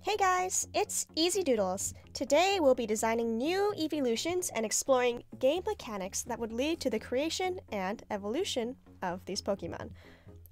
Hey guys, it's Easy Doodles. Today we'll be designing new Eeveelutions and exploring game mechanics that would lead to the creation and evolution of these Pokemon.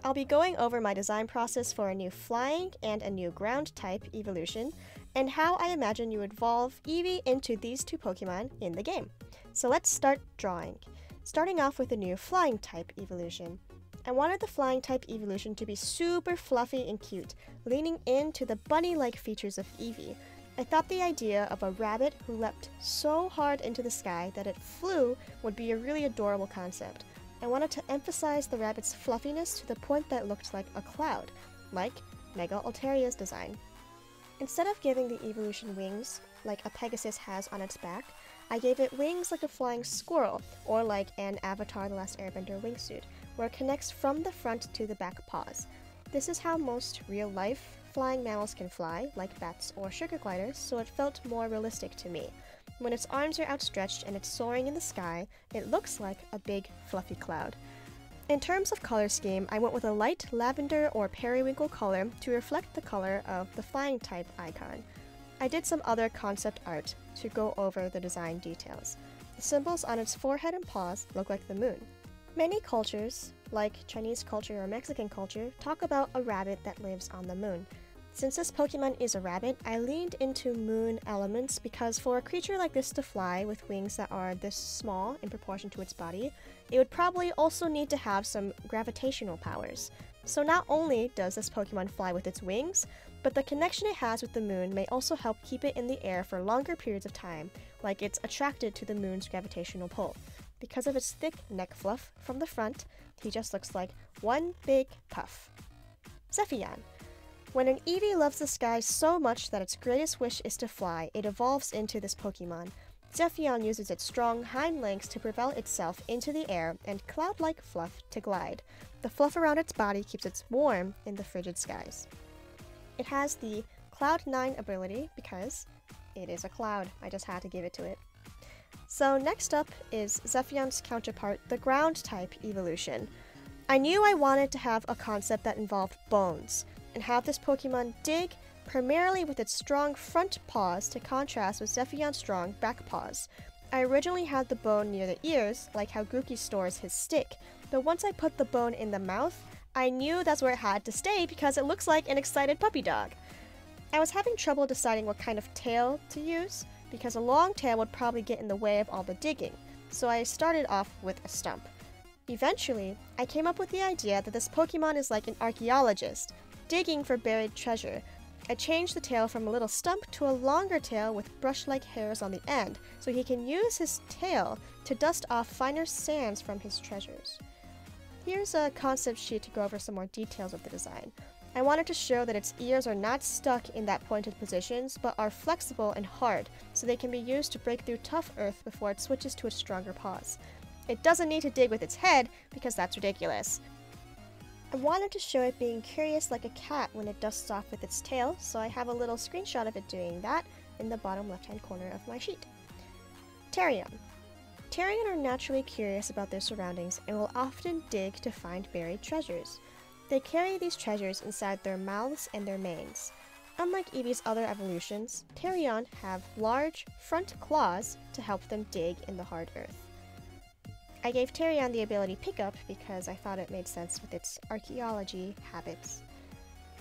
I'll be going over my design process for a new flying and a new ground type evolution, and how I imagine you evolve Eevee into these two Pokemon in the game. So let's start drawing. Starting off with a new flying type evolution. I wanted the flying type evolution to be super fluffy and cute, leaning into the bunny-like features of Eevee. I thought the idea of a rabbit who leapt so hard into the sky that it flew would be a really adorable concept. I wanted to emphasize the rabbit's fluffiness to the point that it looked like a cloud, like Mega Alteria's design. Instead of giving the evolution wings, like a Pegasus has on its back, I gave it wings like a flying squirrel, or like an Avatar The Last Airbender wingsuit, where it connects from the front to the back paws. This is how most real-life flying mammals can fly, like bats or sugar gliders, so it felt more realistic to me. When its arms are outstretched and it's soaring in the sky, it looks like a big, fluffy cloud. In terms of color scheme, I went with a light lavender or periwinkle color to reflect the color of the flying type icon. I did some other concept art to go over the design details. The symbols on its forehead and paws look like the moon. Many cultures, like Chinese culture or Mexican culture, talk about a rabbit that lives on the moon. Since this Pokemon is a rabbit, I leaned into moon elements because for a creature like this to fly with wings that are this small in proportion to its body, it would probably also need to have some gravitational powers. So not only does this Pokemon fly with its wings, but the connection it has with the moon may also help keep it in the air for longer periods of time, like it's attracted to the moon's gravitational pull. Because of its thick neck fluff from the front, he just looks like one big puff. Zephian. When an Eevee loves the sky so much that its greatest wish is to fly, it evolves into this Pokemon. Zephian uses its strong hind legs to propel itself into the air and cloud-like fluff to glide. The fluff around its body keeps it warm in the frigid skies. It has the Cloud 9 ability because it is a cloud. I just had to give it to it. So next up is Zephian's counterpart, the ground type evolution. I knew I wanted to have a concept that involved bones, and have this Pokemon dig primarily with its strong front paws to contrast with Zephian's strong back paws. I originally had the bone near the ears, like how Grookey stores his stick, but once I put the bone in the mouth, I knew that's where it had to stay because it looks like an excited puppy dog. I was having trouble deciding what kind of tail to use, because a long tail would probably get in the way of all the digging, so I started off with a stump. Eventually, I came up with the idea that this Pokemon is like an archaeologist, digging for buried treasure. I changed the tail from a little stump to a longer tail with brush-like hairs on the end, so he can use his tail to dust off finer sands from his treasures. Here's a concept sheet to go over some more details of the design. I wanted to show that its ears are not stuck in that pointed positions, but are flexible and hard, so they can be used to break through tough earth before it switches to its stronger paws. It doesn't need to dig with its head, because that's ridiculous. I wanted to show it being curious like a cat when it dusts off with its tail, so I have a little screenshot of it doing that in the bottom left-hand corner of my sheet. Tarion. Tarion are naturally curious about their surroundings and will often dig to find buried treasures. They carry these treasures inside their mouths and their manes. Unlike Eevee's other evolutions, Tarion have large front claws to help them dig in the hard earth. I gave Tarion the ability Pickup because I thought it made sense with its archaeology habits.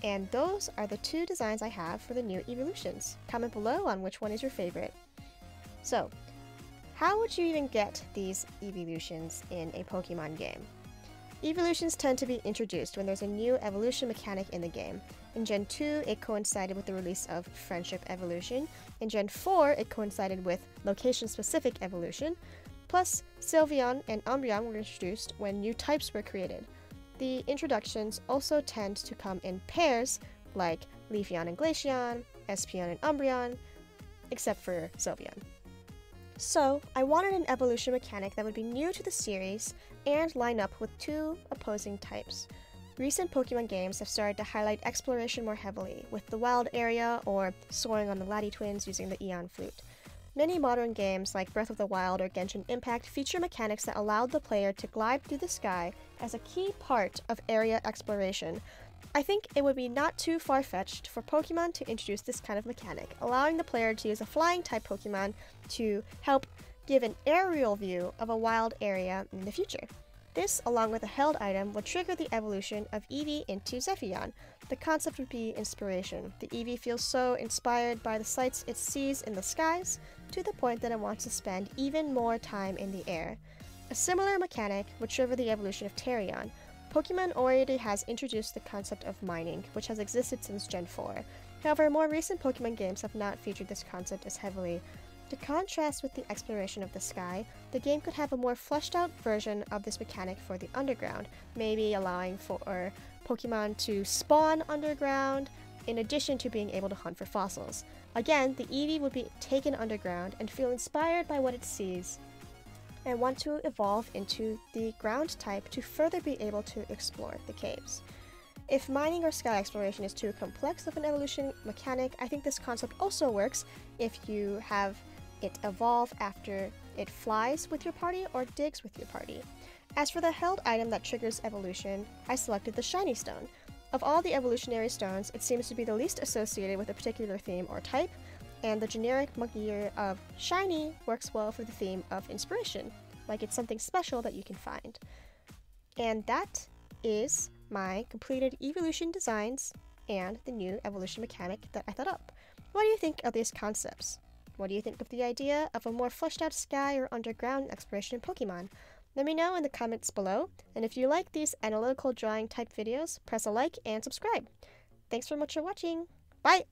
And those are the two designs I have for the new Eeveelutions. Comment below on which one is your favorite. So, how would you even get these Eeveelutions in a Pokemon game? Eeveelutions tend to be introduced when there's a new evolution mechanic in the game. In Gen 2, it coincided with the release of Friendship Evolution. In Gen 4, it coincided with Location-Specific Evolution. Plus, Sylveon and Umbreon were introduced when new types were created. The introductions also tend to come in pairs, like Leafeon and Glaceon, Espeon and Umbreon, except for Sylveon. So, I wanted an evolution mechanic that would be new to the series and line up with two opposing types. Recent Pokemon games have started to highlight exploration more heavily, with the wild area or soaring on the Lati twins using the Eon Flute. Many modern games like Breath of the Wild or Genshin Impact feature mechanics that allowed the player to glide through the sky as a key part of area exploration. I think it would be not too far-fetched for Pokemon to introduce this kind of mechanic, allowing the player to use a flying-type Pokemon to help give an aerial view of a wild area in the future. This, along with a held item, would trigger the evolution of Eevee into Zephian. The concept would be inspiration. The Eevee feels so inspired by the sights it sees in the skies, to the point that it wants to spend even more time in the air. A similar mechanic would trigger the evolution of Tarion. Pokemon already has introduced the concept of mining, which has existed since Gen 4. However, more recent Pokemon games have not featured this concept as heavily. To contrast with the exploration of the sky, the game could have a more fleshed out version of this mechanic for the underground, maybe allowing for Pokemon to spawn underground, in addition to being able to hunt for fossils. Again, the Eevee would be taken underground and feel inspired by what it sees, and want to evolve into the ground type to further be able to explore the caves. If mining or sky exploration is too complex of an evolution mechanic, I think this concept also works if you have it evolve after it flies with your party or digs with your party. As for the held item that triggers evolution, I selected the Shiny Stone. Of all the evolutionary stones, it seems to be the least associated with a particular theme or type, and the generic monkey ear of shiny works well for the theme of inspiration, like it's something special that you can find. And that is my completed Eeveelution designs and the new evolution mechanic that I thought up. What do you think of these concepts? What do you think of the idea of a more fleshed out sky or underground exploration in Pokemon? Let me know in the comments below, and if you like these analytical drawing type videos, press a like and subscribe. Thanks so much for watching. Bye!